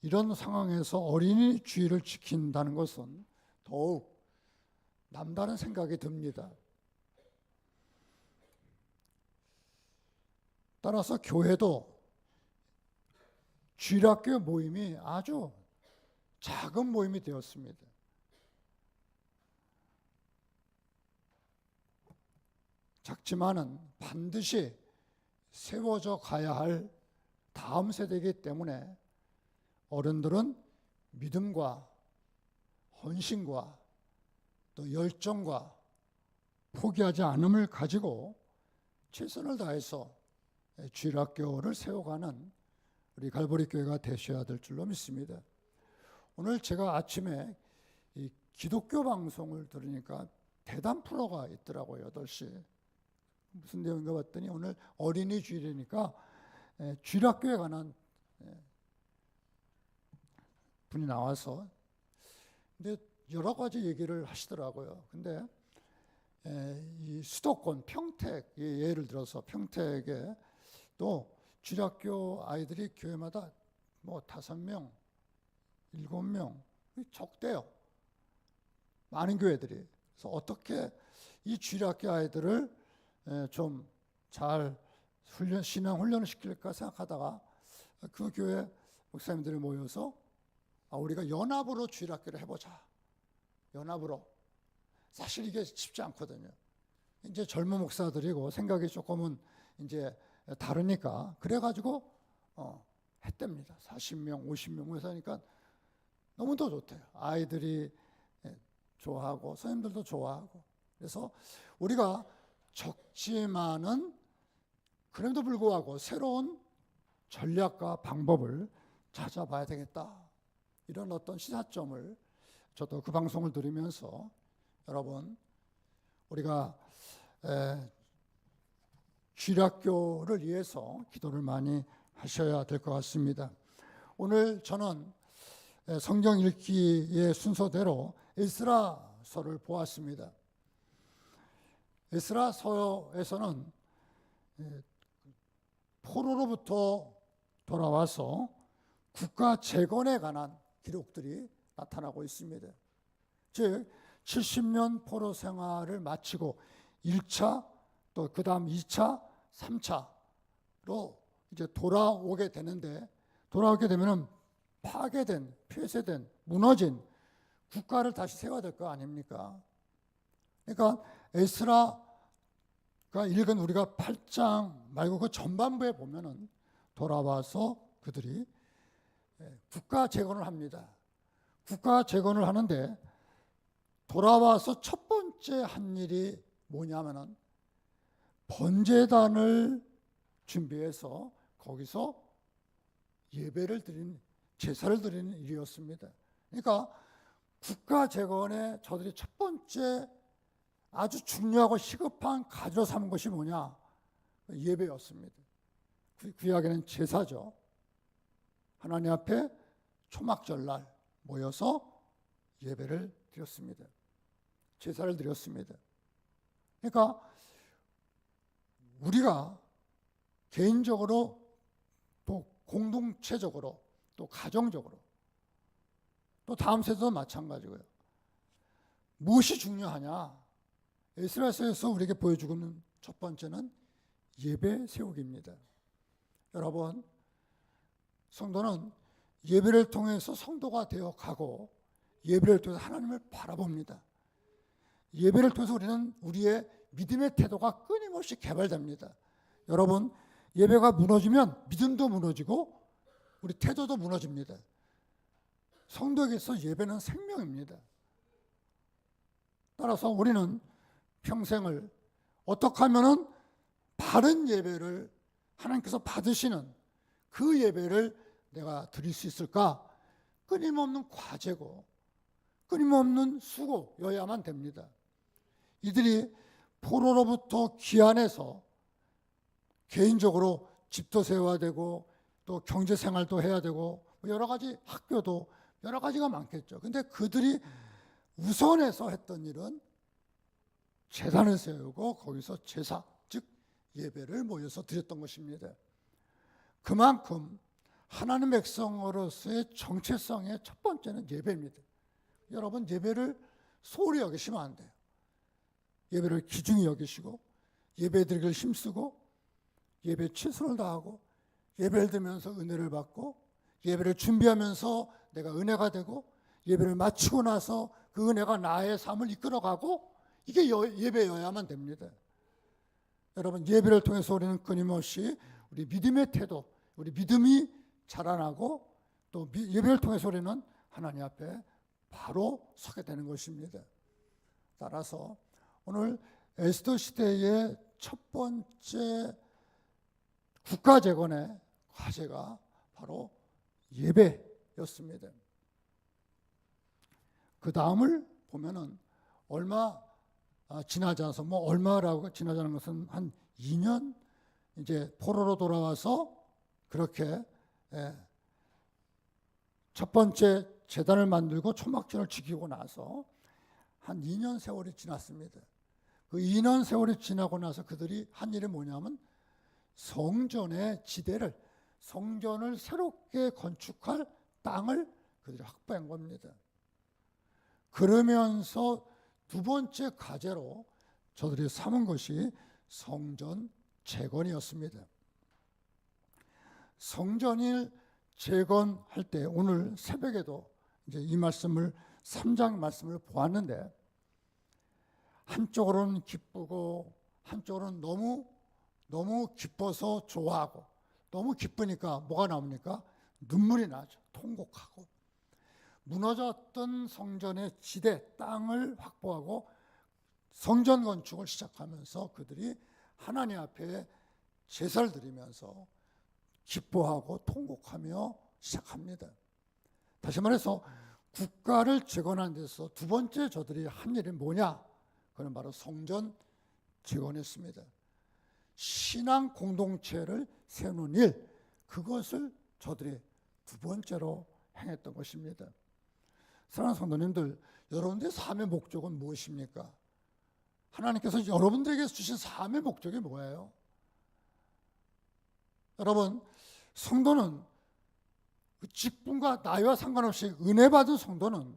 이런 상황에서 어린이 주의를 지킨다는 것은 더욱 남다른 생각이 듭니다. 따라서 교회도 주일학교 모임이 아주 작은 모임이 되었습니다. 작지만은 반드시 세워져 가야 할 다음 세대이기 때문에 어른들은 믿음과 헌신과 또 열정과 포기하지 않음을 가지고 최선을 다해서 주일학교를 세워가는 우리 갈보리 교회가 되셔야 될 줄로 믿습니다. 오늘 제가 아침에 이 기독교 방송을 들으니까 대담 프로가 있더라고요. 8시. 무슨 내용인가 봤더니 오늘 어린이 주일이니까 주일학교에 관한 분이 나와서 근데 여러 가지 얘기를 하시더라고요. 근데 이 수도권 평택 예를 들어서 평택에 또 주일학교 아이들이 교회마다 뭐 5명, 7명 적대요. 많은 교회들이. 그래서 어떻게 이 주일학교 아이들을 좀 잘 신앙 훈련을 시킬까 생각하다가 그 교회 목사님들이 모여서 우리가 연합으로 주일학교를 해보자. 연합으로. 사실 이게 쉽지 않거든요. 이제 젊은 목사들이고 생각이 조금은 이제 다르니까 그래가지고 했답니다. 40명, 50명 모여서 하니까 너무 더 좋대요. 아이들이 좋아하고 선생님들도 좋아하고. 그래서 우리가 적지만은 그럼에도 불구하고 새로운 전략과 방법을 찾아봐야 되겠다. 이런 어떤 시사점을 저도 그 방송을 들으면서 여러분 우리가 주일학교를 위해서 기도를 많이 하셔야 될 것 같습니다. 오늘 저는 성경 읽기의 순서대로 에스라서를 보았습니다. 에스라서에서는 포로로부터 돌아와서 국가 재건에 관한 기록들이 나타나고 있습니다. 즉 70년 포로 생활을 마치고 1차 또 그 다음 2차, 3차로 이제 돌아오게 되는데 돌아오게 되면은 파괴된, 폐쇄된, 무너진 국가를 다시 세워야 될 거 아닙니까? 그러니까 에스라가 읽은 우리가 8장 말고 그 전반부에 보면은 돌아와서 그들이 국가 재건을 합니다. 국가 재건을 하는데 돌아와서 첫 번째 한 일이 뭐냐면은 번제단을 준비해서 거기서 예배를 드린 제사를 드리는 일이었습니다. 그러니까 국가 재건의 저들이 첫 번째 아주 중요하고 시급한 가지로 삼은 것이 뭐냐? 예배였습니다. 구약에는 제사죠. 하나님 앞에 초막절날 모여서 예배를 드렸습니다. 제사를 드렸습니다. 그러니까 우리가 개인적으로 또 공동체적으로 또 가정적으로 또 다음 세대도 마찬가지고요. 무엇이 중요하냐? 에스라서에서 우리에게 보여주고는 첫 번째는 예배 세우기입니다. 여러분, 성도는 예배를 통해서 성도가 되어 가고 예배를 통해서 하나님을 바라봅니다. 예배를 통해서 우리는 우리의 믿음의 태도가 끊임없이 개발됩니다. 여러분, 예배가 무너지면 믿음도 무너지고 우리 태도도 무너집니다. 성도에게서 예배는 생명입니다. 따라서 우리는 평생을 어떻게 하면은 바른 예배를 하나님께서 받으시는 그 예배를 내가 드릴 수 있을까? 끊임없는 과제고 끊임없는 수고여야만 됩니다. 이들이 포로로부터 귀환해서 개인적으로 집도 세워야 되고 또 경제생활도 해야 되고 여러 가지 학교도 여러 가지가 많겠죠. 근데 그들이 우선해서 했던 일은 제단을 세우고 거기서 제사, 즉 예배를 모여서 드렸던 것입니다. 그만큼 하나님 백성으로서의 정체성의 첫 번째는 예배입니다. 여러분, 예배를 소홀히 여기시면 안 돼요. 예배를 귀중히 여기시고 예배 드리기를 힘쓰고 예배에 최선을 다하고 예배를 드리면서 은혜를 받고 예배를 준비하면서 내가 은혜가 되고 예배를 마치고 나서 그 은혜가 나의 삶을 이끌어가고 이게 예배여야만 됩니다. 여러분, 예배를 통해서 우리는 끊임없이 우리 믿음의 태도, 우리 믿음이 자라나고 또 예배를 통해서 우리는 하나님 앞에 바로 서게 되는 것입니다. 따라서 오늘 에스더 시대의 첫 번째 국가재건의 과제가 바로 예배였습니다. 그 다음을 보면은 얼마 지나지 않아서, 얼마라고 지나지 않은 것은 한 2년 이제 포로로 돌아와서 그렇게 첫 번째 제단을 만들고 초막전을 지키고 나서 한 2년 세월이 지났습니다. 그 2년 세월이 지나고 나서 그들이 한 일이 뭐냐면 성전의 지대를, 성전을 새롭게 건축할 땅을 그들이 확보한 겁니다. 그러면서 두 번째 과제로 저들이 삼은 것이 성전 재건이었습니다. 성전을 재건할 때 오늘 새벽에도 이제 이 말씀을 3장 말씀을 보았는데 한쪽으로는 기쁘고 한쪽으로는 너무 기뻐서 좋아하고 너무 기쁘니까 뭐가 나옵니까? 눈물이 나죠. 통곡하고 무너졌던 성전의 지대 땅을 확보하고 성전 건축을 시작하면서 그들이 하나님 앞에 제사를 드리면서 기뻐하고 통곡하며 시작합니다. 다시 말해서 국가를 재건하는 데서 두 번째 저들이 한 일이 뭐냐? 그건 바로 성전 재건했습니다. 신앙 공동체를 세우는 일, 그것을 저들이 두 번째로 행했던 것입니다. 사랑하는 성도님들, 여러분들의 삶의 목적은 무엇입니까? 하나님께서 여러분들에게 주신 삶의 목적이 뭐예요? 여러분, 성도는 그 직분과 나이와 상관없이 은혜 받은 성도는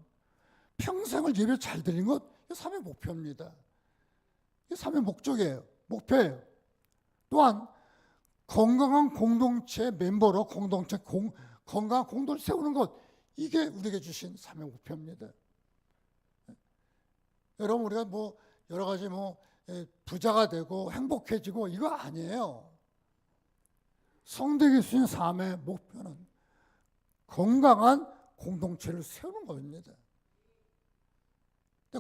평생을 예배 잘 드리는 것, 이게 삶의 목표입니다. 이게 삶의 목적이에요. 목표예요. 또한 건강한 공동체 멤버로 건강한 공동체를 세우는 것, 이게 우리에게 주신 삶의 목표입니다. 여러분, 우리가 여러 가지 부자가 되고 행복해지고 이거 아니에요. 성도에게 주신 삶의 목표는 건강한 공동체를 세우는 겁니다.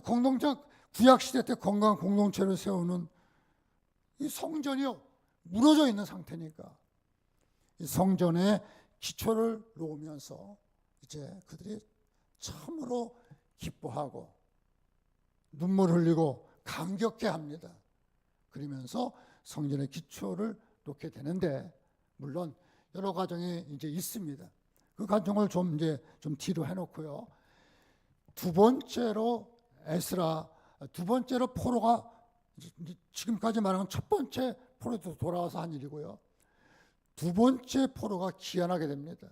공동체, 구약시대 때 건강한 공동체를 세우는 이 성전이요, 무너져 있는 상태니까 이 성전의 기초를 놓으면서 이제 그들이 참으로 기뻐하고 눈물 흘리고 감격해 합니다. 그러면서 성전의 기초를 놓게 되는데, 물론 여러 과정이 이제 있습니다. 그 과정을 좀 뒤로 해놓고요. 두 번째로 포로가 지금까지 말한 첫 번째 포로도 돌아와서 한 일이고요. 두 번째 포로가 귀환하게 됩니다.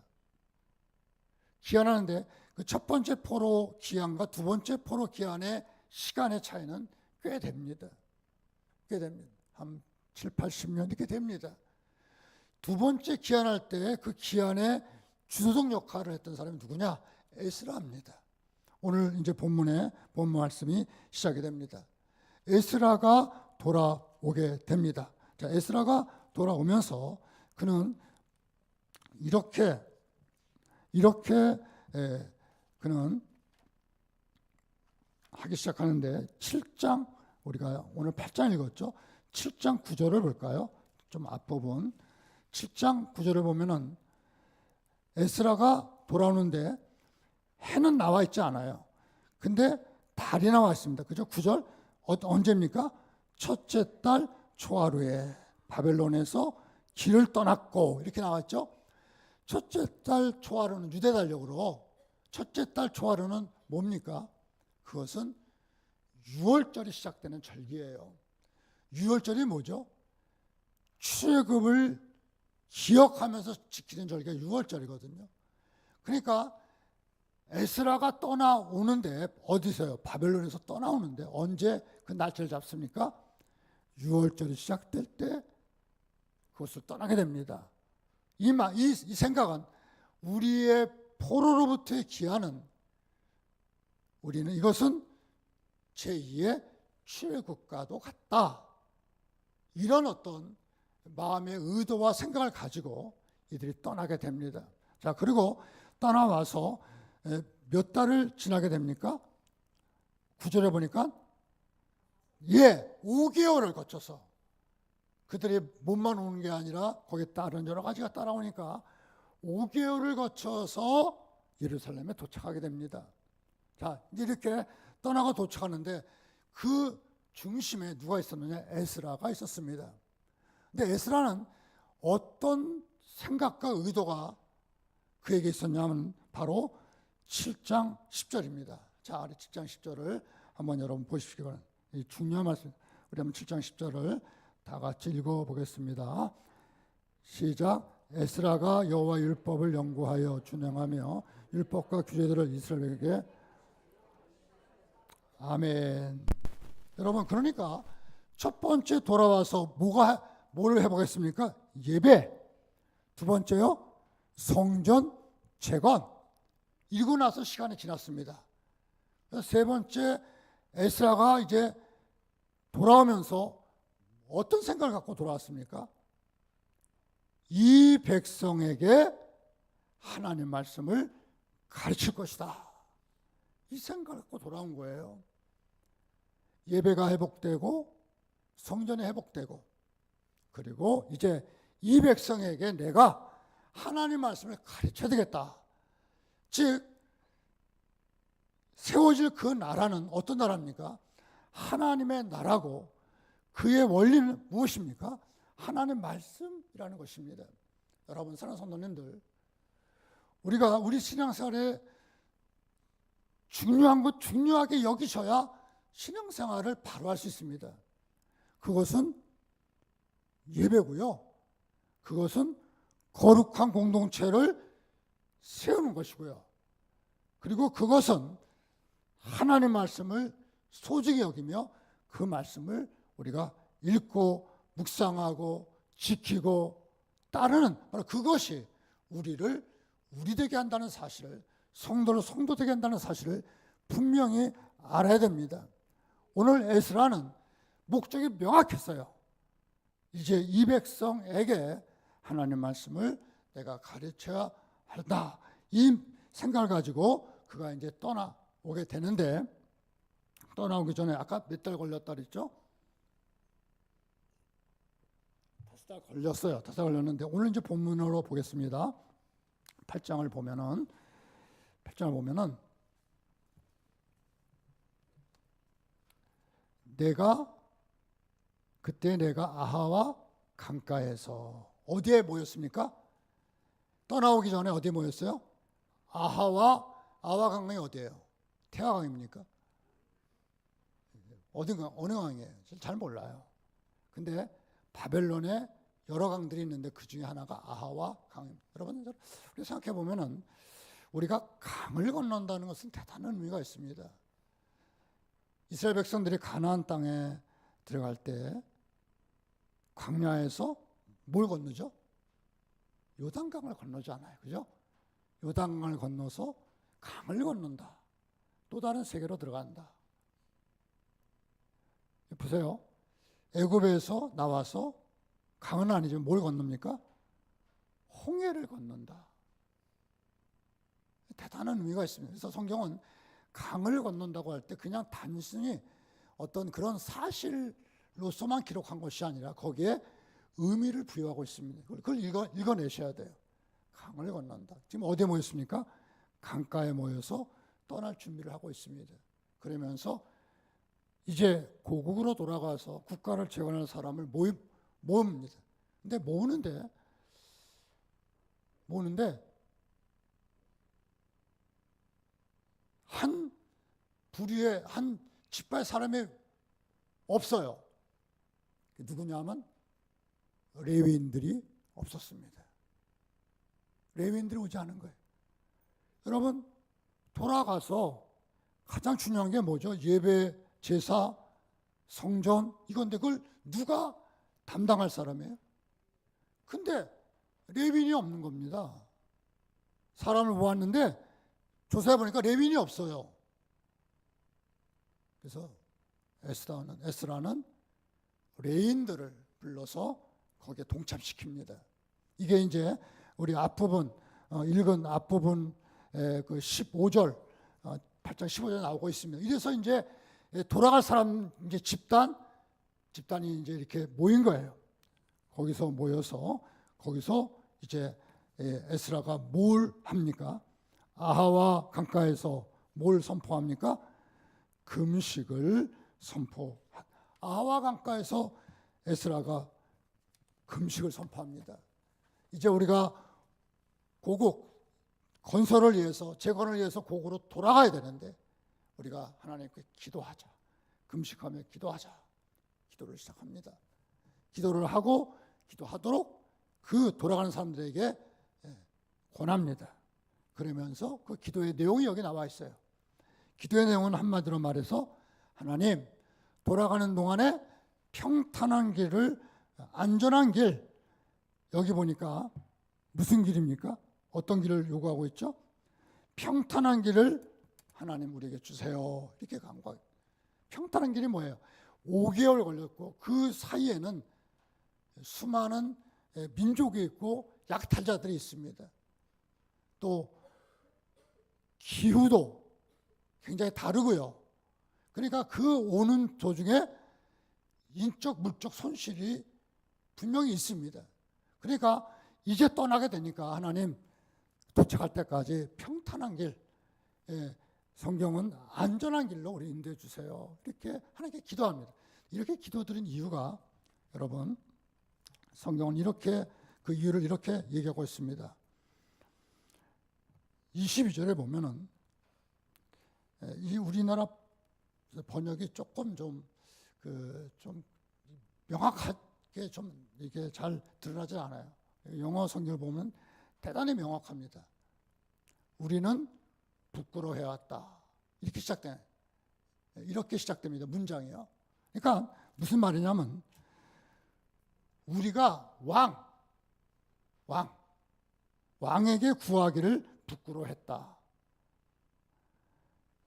귀환하는데 그 첫 번째 포로 귀환과 두 번째 포로 귀환의 시간의 차이는 꽤 됩니다. 한 7, 80년 이렇게 됩니다. 두 번째 귀환할 때 그 귀환의 주도적 역할을 했던 사람이 누구냐? 에스라입니다. 오늘 이제 본문 말씀이 시작이 됩니다. 에스라가 돌아오게 됩니다. 자, 에스라가 돌아오면서 그는 이렇게 그는 하기 시작하는데 7장, 우리가 오늘 8장 읽었죠? 7장 9절을 볼까요? 좀 앞부분 7장 9절을 보면은 에스라가 돌아오는데 해는 나와 있지 않아요. 근데 달이 나와 있습니다. 그죠? 9절 언제입니까? 첫째 달 초하루에 바벨론에서 길을 떠났고 이렇게 나왔죠. 첫째 달 초하루는 유대달력으로 첫째 달 초하루는 뭡니까? 그것은 6월절이 시작되는 절기예요. 6월절이 뭐죠? 출애굽을 기억하면서 지키는 절기가 6월절이거든요. 그러니까 에스라가 떠나오는데 어디서요? 바벨론에서 떠나오는데 언제 그 날짜를 잡습니까? 6월절이 시작될 때 그것을 떠나게 됩니다. 이 생각은 우리의 포로로부터의 기한은 우리는 이것은 제2의 출애굽과도 같다. 이런 어떤 마음의 의도와 생각을 가지고 이들이 떠나게 됩니다. 자, 그리고 떠나와서 몇 달을 지나게 됩니까? 9절에 보니까 5개월을 거쳐서 그들이 몸만 오는 게 아니라 거기에 다른 여러 가지가 따라오니까 5개월을 거쳐서 예루살렘에 도착하게 됩니다. 자, 이렇게 떠나가 도착하는데 그 중심에 누가 있었느냐? 에스라가 있었습니다. 근데 에스라는 어떤 생각과 의도가 그에게 있었냐면 바로 7장 10절입니다. 자, 7장 10절을 한번 여러분 보십시오. 이거는 중요한 말씀. 우리 한번 7장 10절을 다 같이 읽어보겠습니다. 시작. 에스라가 여호와 율법을 연구하여 준행하며 율법과 규례들을 이스라엘에게 아멘. 여러분, 그러니까 첫 번째 돌아와서 뭘 해보겠습니까? 예배. 두 번째요, 성전 재건. 이러고 나서 시간이 지났습니다. 세 번째, 에스라가 이제 돌아오면서 어떤 생각을 갖고 돌아왔습니까? 이 백성에게 하나님 말씀을 가르칠 것이다. 이 생각을 갖고 돌아온 거예요. 예배가 회복되고 성전이 회복되고 그리고 이제 이 백성에게 내가 하나님 말씀을 가르쳐야 되겠다. 즉 세워질 그 나라는 어떤 나라입니까? 하나님의 나라고 그의 원리는 무엇입니까? 하나님 말씀이라는 것입니다. 여러분, 사랑하는 성도님들, 우리가 우리 신앙생활에 중요한 것 중요하게 여기셔야 신앙생활을 바로 할 수 있습니다. 그것은 예배고요. 그것은 거룩한 공동체를 세우는 것이고요. 그리고 그것은 하나님 말씀을 소중히 여기며 그 말씀을 우리가 읽고 묵상하고 지키고 따르는 바로 그것이 우리를 우리 되게 한다는 사실을, 성도를 성도 되게 한다는 사실을 분명히 알아야 됩니다. 오늘 에스라는 목적이 명확했어요. 이제 이 백성에게 하나님 말씀을 내가 가르쳐야 한다. 이 생각을 가지고 그가 이제 떠나오게 되는데, 떠나오기 전에 아까 몇 달 걸렸다 그랬죠? 5달 걸렸어요. 5달 걸렸는데 오늘 이제 본문으로 보겠습니다. 8장을 보면은 그때 내가 아하와 강가에서 어디에 모였습니까? 떠나오기 전에 어디에 모였어요? 아하 강강이 어디예요? 태화강입니까? 어딘가 어느 강이에요? 잘 몰라요. 근데 바벨론에 여러 강들이 있는데 그 중에 하나가 아하와 강입니다. 여러분, 우리 생각해 보면은 우리가 강을 건넌다는 것은 대단한 의미가 있습니다. 이스라엘 백성들이 가나안 땅에 들어갈 때 광야에서 뭘 건너죠? 요단강을 건너잖아요. 그죠? 요단강을 건너서 강을 건넌다. 또 다른 세계로 들어간다. 보세요. 애굽에서 나와서 강은 아니지만 뭘 건넙니까? 홍해를 건넌다. 대단한 의미가 있습니다. 그래서 성경은 강을 건넌다고 할 때 그냥 단순히 어떤 그런 사실로서만 기록한 것이 아니라 거기에 의미를 부여하고 있습니다. 그걸 읽어내셔야 돼요. 강을 건넌다. 지금 어디에 모였습니까? 강가에 모여서 떠날 준비를 하고 있습니다. 그러면서 이제 고국으로 돌아가서 국가를 재건할 사람을 모읍니다. 근데 모으는데 한 부류의 한 지파의 사람이 없어요. 누구냐면 레위인들이 없었습니다. 레위인들이 오지 않은 거예요. 여러분, 돌아가서 가장 중요한 게 뭐죠? 예배, 제사, 성전 이건데 그걸 누가 담당할 사람이에요? 근데 레위인이 없는 겁니다. 사람을 모았는데 조사해 보니까 레위인이 없어요. 그래서 에스라는 레위인들을 불러서 거기에 동참시킵니다. 이게 이제 우리 앞부분 읽은 앞부분 그 15절 8장 15절 나오고 있습니다. 이래서 이제 돌아갈 사람 이제 집단이 이제 이렇게 모인 거예요. 거기서 모여서 거기서 이제 에스라가 뭘 합니까? 아하와 강가에서 뭘 선포합니까? 금식을 아하와 강가에서 에스라가 금식을 선포합니다. 이제 우리가 고국 건설을 위해서 재건을 위해서 고국으로 돌아가야 되는데 우리가 하나님께 기도하자. 금식하며 기도하자. 기도를 시작합니다. 기도를 하고 기도하도록 그 돌아가는 사람들에게 권합니다. 그러면서 그 기도의 내용이 여기 나와 있어요. 기도의 내용은 한마디로 말해서 하나님 돌아가는 동안에 평탄한 길을 안전한 길 여기 보니까 무슨 길입니까? 어떤 길을 요구하고 있죠? 평탄한 길을 하나님 우리에게 주세요. 이렇게 간구해요. 평탄한 길이 뭐예요? 5개월 걸렸고 그 사이에는 수많은 민족이 있고 약탈자들이 있습니다. 또 기후도 굉장히 다르고요. 그러니까 그 오는 도중에 인적 물적 손실이 분명히 있습니다. 그러니까 이제 떠나게 되니까 하나님 도착할 때까지 평탄한 길, 성경은 안전한 길로 우리 인도해 주세요. 이렇게 하나님께 기도합니다. 이렇게 기도드린 이유가 여러분 성경은 이렇게 그 이유를 이렇게 얘기하고 있습니다. 22절에 보면은 이 우리나라 번역이 조금 좀 명확하게 좀 이게 잘 드러나지 않아요. 영어 성경을 보면 대단히 명확합니다. 우리는 부끄러워해 왔다. 이렇게 시작됩니다. 문장이요. 그러니까 무슨 말이냐면 우리가 왕에게 구하기를 부끄러워했다.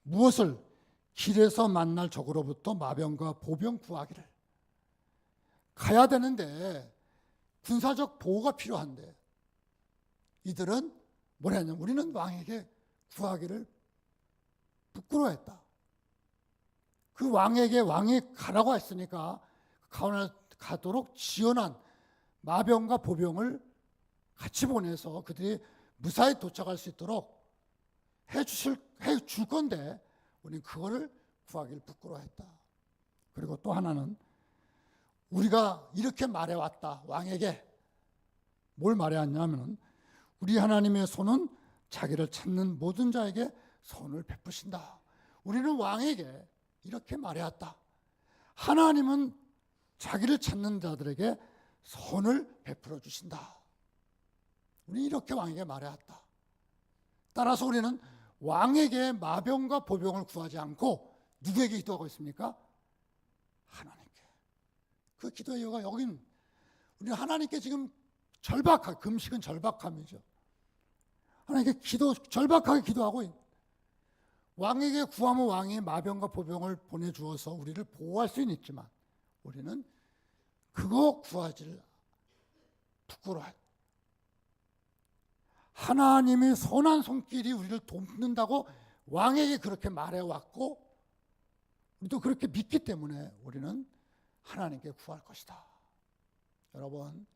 무엇을? 길에서 만날 적으로부터 마병과 보병 구하기를. 가야 되는데 군사적 보호가 필요한데 이들은 뭘 했냐면 우리는 왕에게 구하기를 부끄러워했다. 그 왕에게 왕이 가라고 했으니까 가도록 지원한 마병과 보병을 같이 보내서 그들이 무사히 도착할 수 있도록 해줄 건데 우리는 그거를 구하기를 부끄러워했다. 그리고 또 하나는 우리가 이렇게 말해왔다. 왕에게 뭘 말해왔냐면 우리 하나님의 손은 자기를 찾는 모든 자에게 선을 베푸신다. 우리는 왕에게 이렇게 말해왔다. 하나님은 자기를 찾는 자들에게 선을 베풀어 주신다. 우리 이렇게 왕에게 말해왔다. 따라서 우리는 왕에게 마병과 보병을 구하지 않고 누구에게 기도하고 있습니까? 하나님께. 그 기도의 이유가 여긴 우리는 하나님께 지금 금식은 절박함이죠. 하나님께 절박하게 기도하고 왕에게 구하면 왕이 마병과 보병을 보내주어서 우리를 보호할 수는 있지만 우리는 그거 구하지를 부끄러워해. 하나님의 선한 손길이 우리를 돕는다고 왕에게 그렇게 말해왔고 우리도 그렇게 믿기 때문에 우리는 하나님께 구할 것이다. 여러분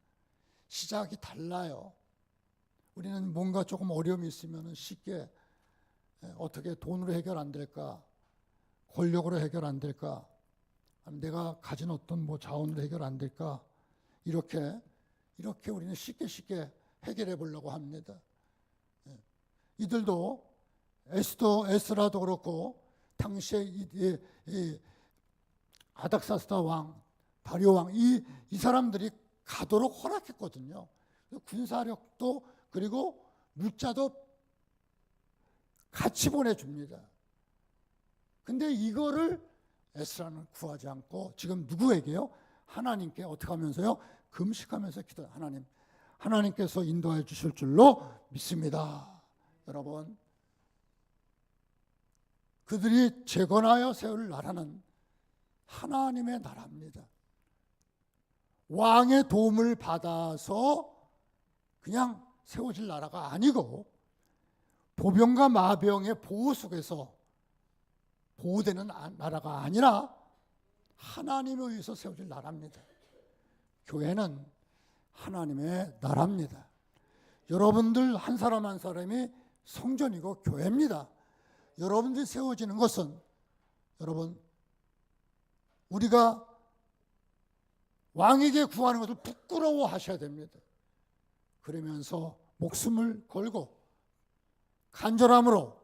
시작이 달라요. 우리는 뭔가 조금 어려움이 있으면 쉽게 어떻게 돈으로 해결 안 될까? 권력으로 해결 안 될까? 아니면 내가 가진 어떤 자원으로 해결 안 될까? 이렇게 우리는 쉽게 해결해 보려고 합니다. 이들도 에스라도 그렇고 당시에 이 아닥사스다 왕, 다리오 왕 이 사람들이 가도록 허락했거든요. 군사력도 그리고 물자도 같이 보내줍니다. 근데 이거를 에스라는 구하지 않고 지금 누구에게요? 하나님께 어떻게 하면서요? 금식하면서 기도. 하나님께서 인도해 주실 줄로 믿습니다. 여러분, 그들이 재건하여 세울 나라는 하나님의 나라입니다. 왕의 도움을 받아서 그냥 세워질 나라가 아니고 보병과 마병의 보호 속에서 보호되는 나라가 아니라 하나님에 의해서 세워질 나라입니다. 교회는 하나님의 나라입니다. 여러분들 한 사람 한 사람이 성전이고 교회입니다. 여러분들이 세워지는 것은 여러분 우리가 왕에게 구하는 것을 부끄러워하셔야 됩니다. 그러면서 목숨을 걸고 간절함으로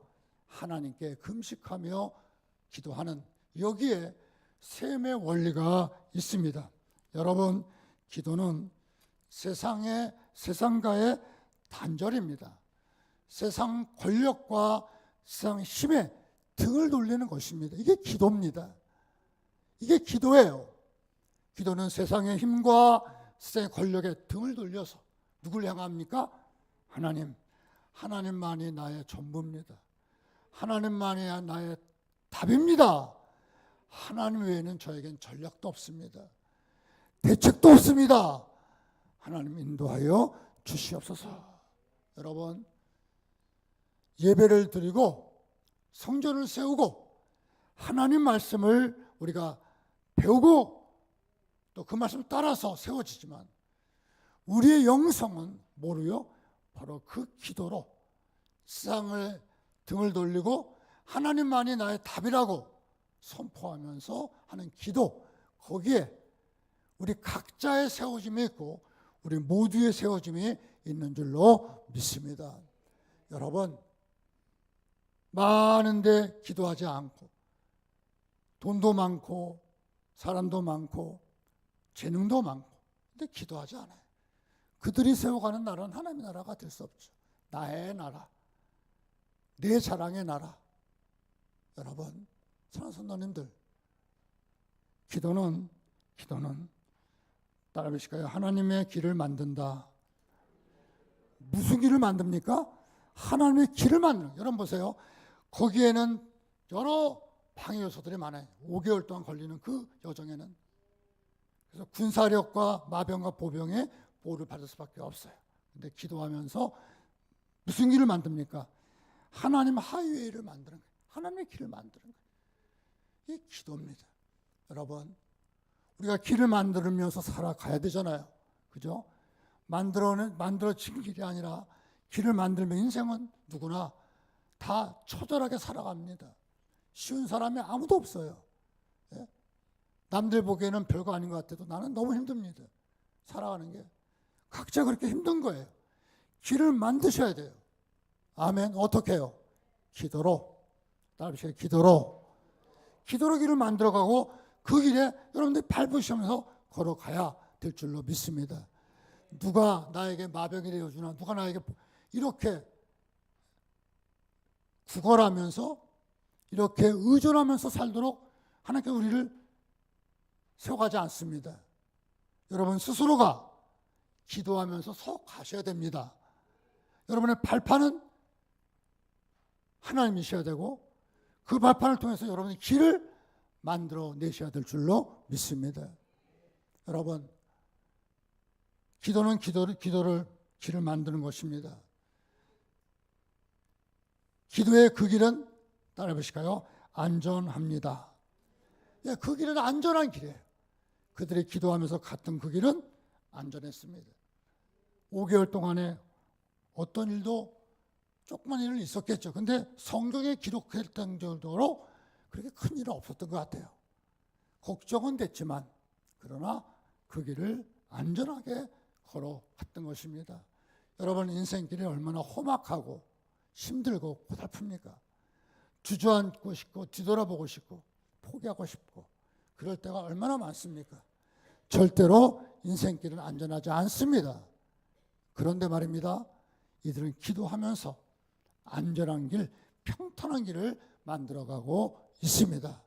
하나님께 금식하며 기도하는 여기에 셈의 원리가 있습니다. 여러분, 기도는 세상과의 단절입니다. 세상 권력과 세상 힘에 등을 돌리는 것입니다. 이게 기도입니다. 이게 기도예요. 기도는 세상의 힘과 세상의 권력에 등을 돌려서 누굴 향합니까? 하나님만이 나의 전부입니다. 하나님만이 나의 답입니다. 하나님 외에는 저에겐 전략도 없습니다. 대책도 없습니다. 하나님 인도하여 주시옵소서. 여러분, 예배를 드리고 성전을 세우고 하나님 말씀을 우리가 배우고 또 그 말씀을 따라서 세워지지만 우리의 영성은 뭐로요? 바로 그 기도로 세상을 등을 돌리고 하나님만이 나의 답이라고 선포하면서 하는 기도, 거기에 우리 각자의 세워짐이 있고 우리 모두의 세워짐이 있는 줄로 믿습니다. 여러분, 많은데 기도하지 않고 돈도 많고 사람도 많고 재능도 많고 근데 기도하지 않아요. 그들이 세워가는 나라는 하나님의 나라가 될 수 없죠. 나의 나라, 내 자랑의 나라. 여러분, 사랑하는 성도님들, 기도는 따라해보실까요? 하나님의 길을 만든다. 무슨 길을 만듭니까? 하나님의 길을 만드는. 여러분 보세요. 거기에는 여러 방해 요소들이 많아요. 5개월 동안 걸리는 그 여정에는. 그래서 군사력과 마병과 보병의 보호를 받을 수밖에 없어요. 근데 기도하면서 무슨 길을 만듭니까? 하나님 하이웨이를 만드는 거예요. 하나님의 길을 만드는 거예요. 이게 기도입니다. 여러분, 우리가 길을 만들면서 살아가야 되잖아요. 그죠? 만들어진 길이 아니라 길을 만들면 인생은 누구나 다 처절하게 살아갑니다. 쉬운 사람이 아무도 없어요. 예? 남들 보기에는 별거 아닌 것 같아도 나는 너무 힘듭니다. 살아가는 게. 각자 그렇게 힘든 거예요. 길을 만드셔야 돼요. 아멘. 어떻게 해요? 기도로. 따라하세요. 기도로 길을 만들어가고 그 길에 여러분들이 밟으시면서 걸어가야 될 줄로 믿습니다. 누가 나에게 마병이 되어주나, 누가 나에게 이렇게 구걸하면서 이렇게 의존하면서 살도록 하나님께서 우리를 세워가지 않습니다. 여러분 스스로가 기도하면서 서 가셔야 됩니다. 여러분의 발판은 하나님이셔야 되고 그 발판을 통해서 여러분이 길을 만들어 내셔야 될 줄로 믿습니다. 여러분, 기도는 길을 만드는 것입니다. 기도의 그 길은 따라해 보실까요? 안전합니다. 예, 그 길은 안전한 길이에요. 그들이 기도하면서 갔던 그 길은 안전했습니다. 5개월 동안에 어떤 일도 조그만 일은 있었겠죠. 근데 성경에 기록했던 정도로 그렇게 큰 일은 없었던 것 같아요. 걱정은 됐지만 그러나 그 길을 안전하게 걸어갔던 것입니다. 여러분 인생길이 얼마나 험악하고 힘들고 고달픕니까? 주저앉고 싶고 뒤돌아보고 싶고 포기하고 싶고 그럴 때가 얼마나 많습니까? 절대로 인생길은 안전하지 않습니다. 그런데 말입니다. 이들은 기도하면서 안전한 길, 평탄한 길을 만들어가고 있습니다.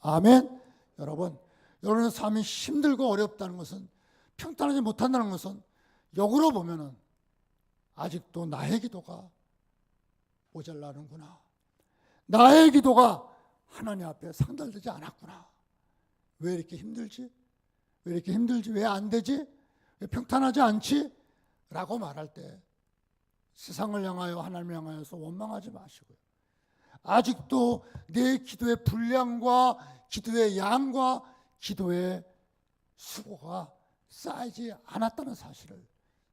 아멘. 여러분의 삶이 힘들고 어렵다는 것은, 평탄하지 못한다는 것은 역으로 보면은 아직도 나의 기도가 모자라는구나. 나의 기도가 하나님 앞에 상달되지 않았구나. 왜 이렇게 힘들지? 왜 이렇게 힘들지? 왜 안 되지? 왜 평탄하지 않지? 라고 말할 때 세상을 향하여, 하나님을 향하여서 원망하지 마시고요. 아직도 내 기도의 분량과 기도의 양과 기도의 수고가 쌓이지 않았다는 사실을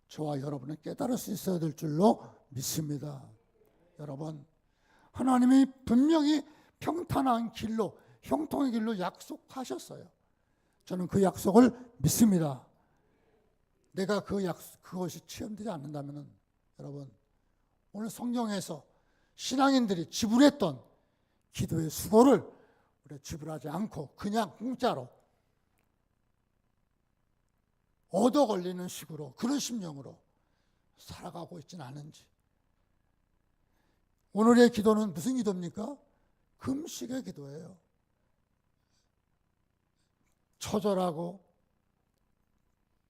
저와 여러분은 깨달을 수 있어야 될 줄로 믿습니다. 여러분, 하나님이 분명히 평탄한 길로, 형통의 길로 약속하셨어요. 저는 그 약속을 믿습니다. 내가 그것이 체험되지 않는다면 여러분, 오늘 성경에서 신앙인들이 지불했던 기도의 수고를 우리가 지불하지 않고 그냥 공짜로 얻어 걸리는 식으로, 그런 심령으로 살아가고 있지는 않은지. 오늘의 기도는 무슨 기도입니까? 금식의 기도예요. 처절하고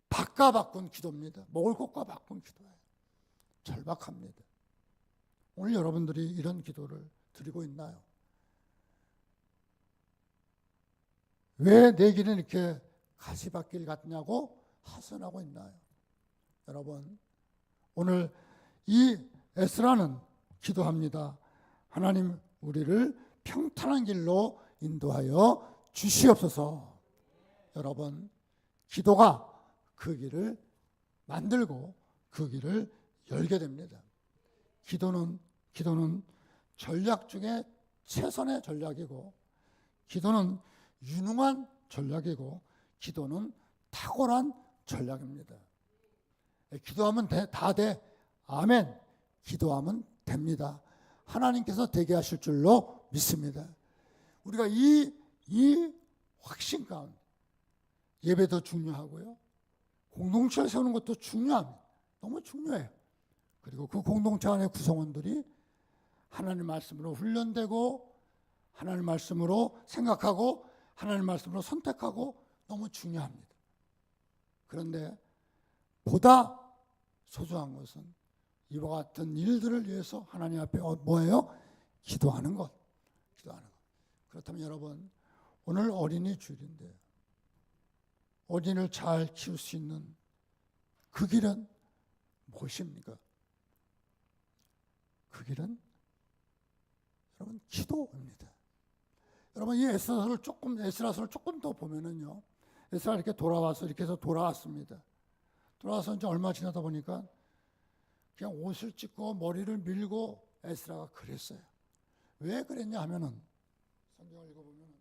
밥과 바꾼 기도입니다. 먹을 것과 바꾼 기도예요. 절박합니다. 오늘 여러분들이 이런 기도를 드리고 있나요? 왜 내 길은 이렇게 가시밭길 같냐고 하소연하고 있나요? 여러분, 오늘 이 에스라는 기도합니다. 하나님, 우리를 평탄한 길로 인도하여 주시옵소서. 여러분, 기도가 그 길을 만들고 그 길을 열게 됩니다. 기도는 전략 중에 최선의 전략이고, 기도는 유능한 전략이고, 기도는 탁월한 전략입니다. 기도하면 다 돼. 아멘. 기도하면 됩니다. 하나님께서 되게 하실 줄로 믿습니다. 우리가 이 확신 가운데 예배도 중요하고요, 공동체를 세우는 것도 중요합니다. 너무 중요해요. 그리고 그 공동체 안의 구성원들이 하나님 말씀으로 훈련되고, 하나님 말씀으로 생각하고, 하나님 말씀으로 선택하고, 너무 중요합니다. 그런데 보다 소중한 것은 이와 같은 일들을 위해서 하나님 앞에 뭐예요? 기도하는 것. 그렇다면 여러분, 오늘 어린이 주일인데 어린이를 잘 키울 수 있는 그 길은 무엇입니까? 그 길은 여러분 기도입니다. 여러분, 이 에스라서를 조금 더 보면은요, 에스라 이렇게 돌아와서 이렇게 해서 돌아왔습니다. 돌아와서 이제 얼마 지나다 보니까 그냥 옷을 찢고 머리를 밀고 에스라가 그랬어요. 왜 그랬냐 하면은, 성경을 읽어보면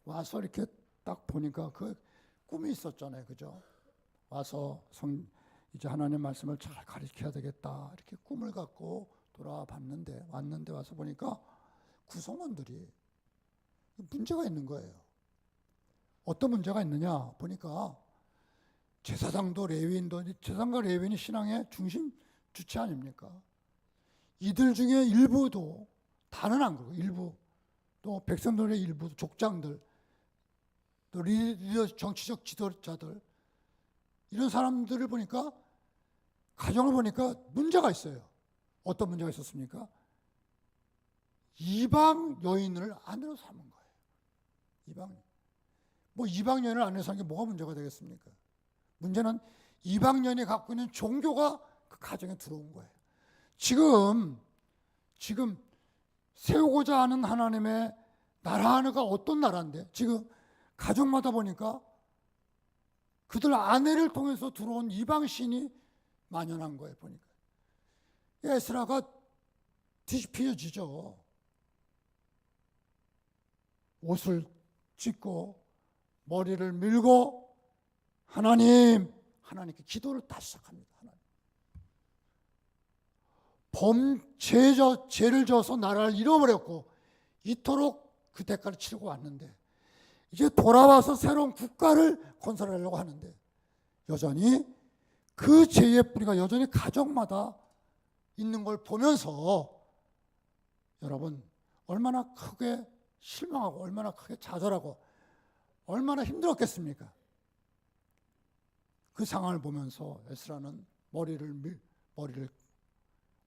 와서 이렇게 딱 보니까 그 꿈이 있었잖아요. 그죠? 와서 이제 하나님 말씀을 잘 가르쳐야 되겠다, 이렇게 꿈을 갖고 왔는데 와서 보니까 구성원들이 문제가 있는 거예요. 어떤 문제가 있느냐 보니까, 제사장과 레위인이 신앙의 중심 주체 아닙니까? 이들 중에 일부도, 다는 안 그러고 일부, 또 백성들의 일부, 족장들, 또 정치적 지도자들, 이런 사람들을 보니까, 가정을 보니까 문제가 있어요. 어떤 문제가 있었습니까? 이방 여인을 아내로 삼은 거예요. 이방 여인을 아내로 삼는 게 뭐가 문제가 되겠습니까? 문제는 이방 여인이 갖고 있는 종교가 그 가정에 들어온 거예요. 지금 세우고자 하는 하나님의 나라 하나가 어떤 나라인데, 지금 가정마다 보니까 그들 아내를 통해서 들어온 이방신이 만연한 거예요. 보니까 에스라가 뒤집혀지죠. 옷을 찢고 머리를 밀고 하나님께 기도를 다시 시작합니다. 죄를 져서 나라를 잃어버렸고 이토록 그 대가를 치르고 왔는데, 이제 돌아와서 새로운 국가를 건설하려고 하는데, 여전히 그 죄의 뿌리가 여전히 가정마다 있는 걸 보면서 여러분 얼마나 크게 실망하고 얼마나 크게 좌절하고 얼마나 힘들었겠습니까? 그 상황을 보면서 에스라는 머리를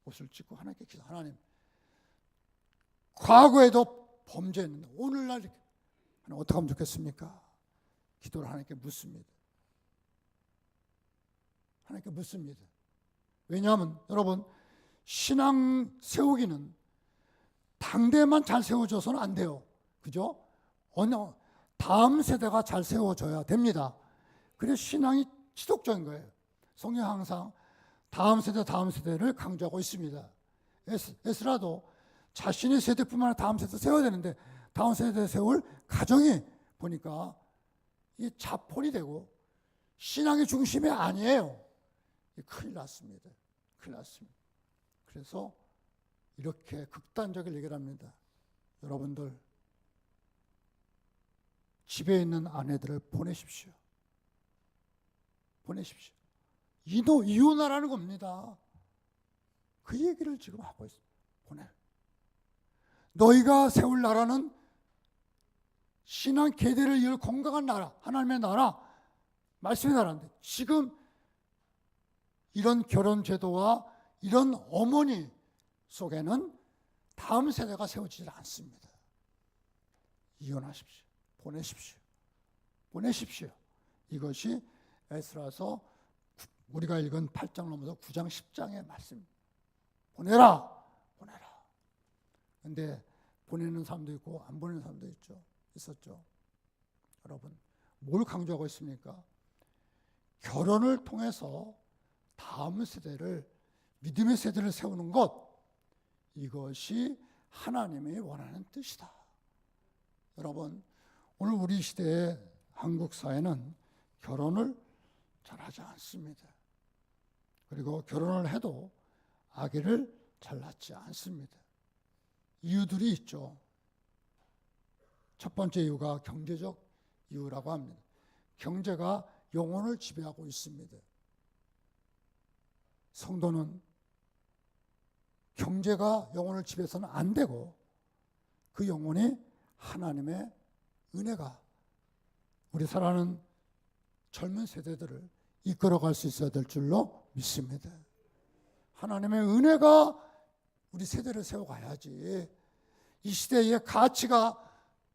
옷을 찢고 하나님께 기도. 하나님, 과거에도 범죄했는데 오늘날 어떻게 하면 좋겠습니까? 기도를 하나님께 묻습니다. 하나님께 묻습니다. 왜냐하면 여러분 신앙 세우기는 당대만 잘 세워져서는 안 돼요. 그죠? 다음 세대가 잘 세워져야 됩니다. 그래서 신앙이 지속적인 거예요. 성경 항상 다음 세대를 강조하고 있습니다. 에스라도 자신의 세대뿐만 아니라 다음 세대 세워야 되는데 다음 세대 세울 가정이 보니까 이 자폭이 되고 신앙의 중심이 아니에요. 큰일 났습니다. 큰일 났습니다. 그래서 이렇게 극단적인 얘기를 합니다. 여러분들 집에 있는 아내들을 보내십시오. 보내십시오. 이혼하라는 겁니다. 그 얘기를 지금 하고 있어요. 보내. 너희가 세울 나라는 신앙 계대를 이을 건강한 나라, 하나님의 나라, 말씀의 나라인데 지금 이런 결혼 제도와 이런 어머니 속에는 다음 세대가 세워지지 않습니다. 이혼하십시오. 보내십시오. 보내십시오. 이것이 에스라서 우리가 읽은 8장 넘어서 9장 10장의 말씀. 보내라. 보내라. 근데 보내는 사람도 있고 안 보내는 사람도 있었죠. 여러분, 뭘 강조하고 있습니까? 결혼을 통해서 다음 세대를, 믿음의 세대를 세우는 것, 이것이 하나님이 원하는 뜻이다. 여러분, 오늘 우리 시대의 한국 사회는 결혼을 잘하지 않습니다. 그리고 결혼을 해도 아기를 잘 낳지 않습니다. 이유들이 있죠. 첫 번째 이유가 경제적 이유라고 합니다. 경제가 영혼을 지배하고 있습니다. 성도는 경제가 영혼을 지배해서는 안 되고 그 영혼이 하나님의 은혜가 우리 살아가는 젊은 세대들을 이끌어갈 수 있어야 될 줄로 믿습니다. 하나님의 은혜가 우리 세대를 세워가야지 이 시대의 가치가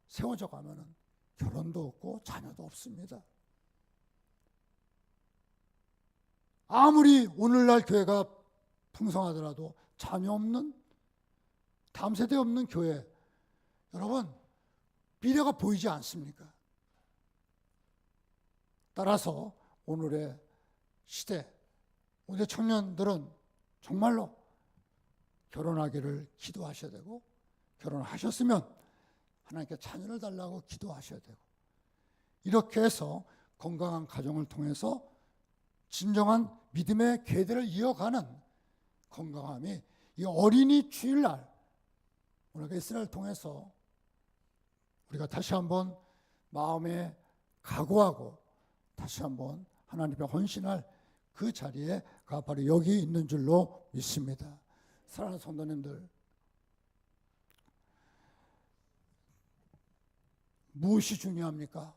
세워져 가면은 결혼도 없고 자녀도 없습니다. 아무리 오늘날 교회가 풍성하더라도 자녀 없는, 다음 세대 없는 교회, 여러분 미래가 보이지 않습니까? 따라서 오늘의 시대, 오늘의 청년들은 정말로 결혼하기를 기도하셔야 되고, 결혼하셨으면 하나님께 자녀를 달라고 기도하셔야 되고, 이렇게 해서 건강한 가정을 통해서 진정한 믿음의 계대를 이어가는 건강함이 이 어린이 주일날 우리가 이스라엘을 통해서 우리가 다시 한번 마음에 각오하고 다시 한번 하나님 앞에 헌신할 그 자리에가 바로 여기 있는 줄로 믿습니다. 사랑하는 성도님들, 무엇이 중요합니까?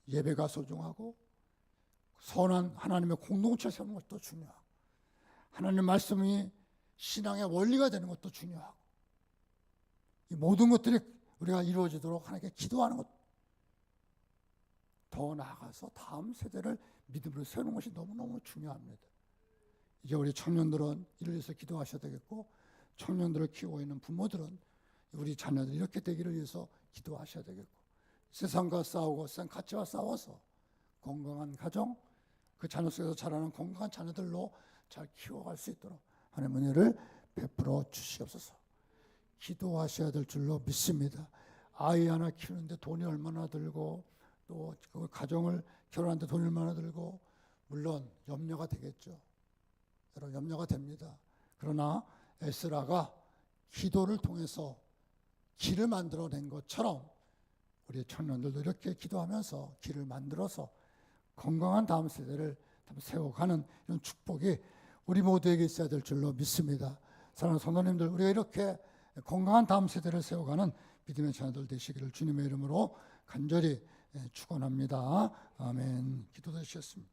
예배가 소중하고 선한 하나님의 공동체를 세우는 것도 중요하고 하나님의 말씀이 신앙의 원리가 되는 것도 중요하고 이 모든 것들이 우리가 이루어지도록 하나님께 기도하는 것, 더 나아가서 다음 세대를 믿음으로 세우는 것이 너무너무 중요합니다. 이제 우리 청년들은 이를 위해서 기도하셔야 되겠고, 청년들을 키우고 있는 부모들은 우리 자녀들 이렇게 되기를 위해서 기도하셔야 되겠고, 세상과 싸우고 세상 가치와 싸워서 건강한 가정, 그 자녀 속에서 자라는 건강한 자녀들로 잘 키워갈 수 있도록 하나님의 은혜를 베풀어 주시옵소서. 기도하셔야 될 줄로 믿습니다. 아이 하나 키우는데 돈이 얼마나 들고 또 그 가정을 결혼하는데 돈이 얼마나 들고 물론 염려가 되겠죠. 여러분 염려가 됩니다. 그러나 에스라가 기도를 통해서 길을 만들어낸 것처럼 우리 청년들도 이렇게 기도하면서 길을 만들어서 건강한 다음 세대를 세워가는 이런 축복이 우리 모두에게 있어야 될 줄로 믿습니다. 사랑하는 성도님들, 우리가 이렇게 건강한 다음 세대를 세워가는 믿음의 자녀들 되시기를 주님의 이름으로 간절히 축원합니다. 아멘. 기도드리겠습니다.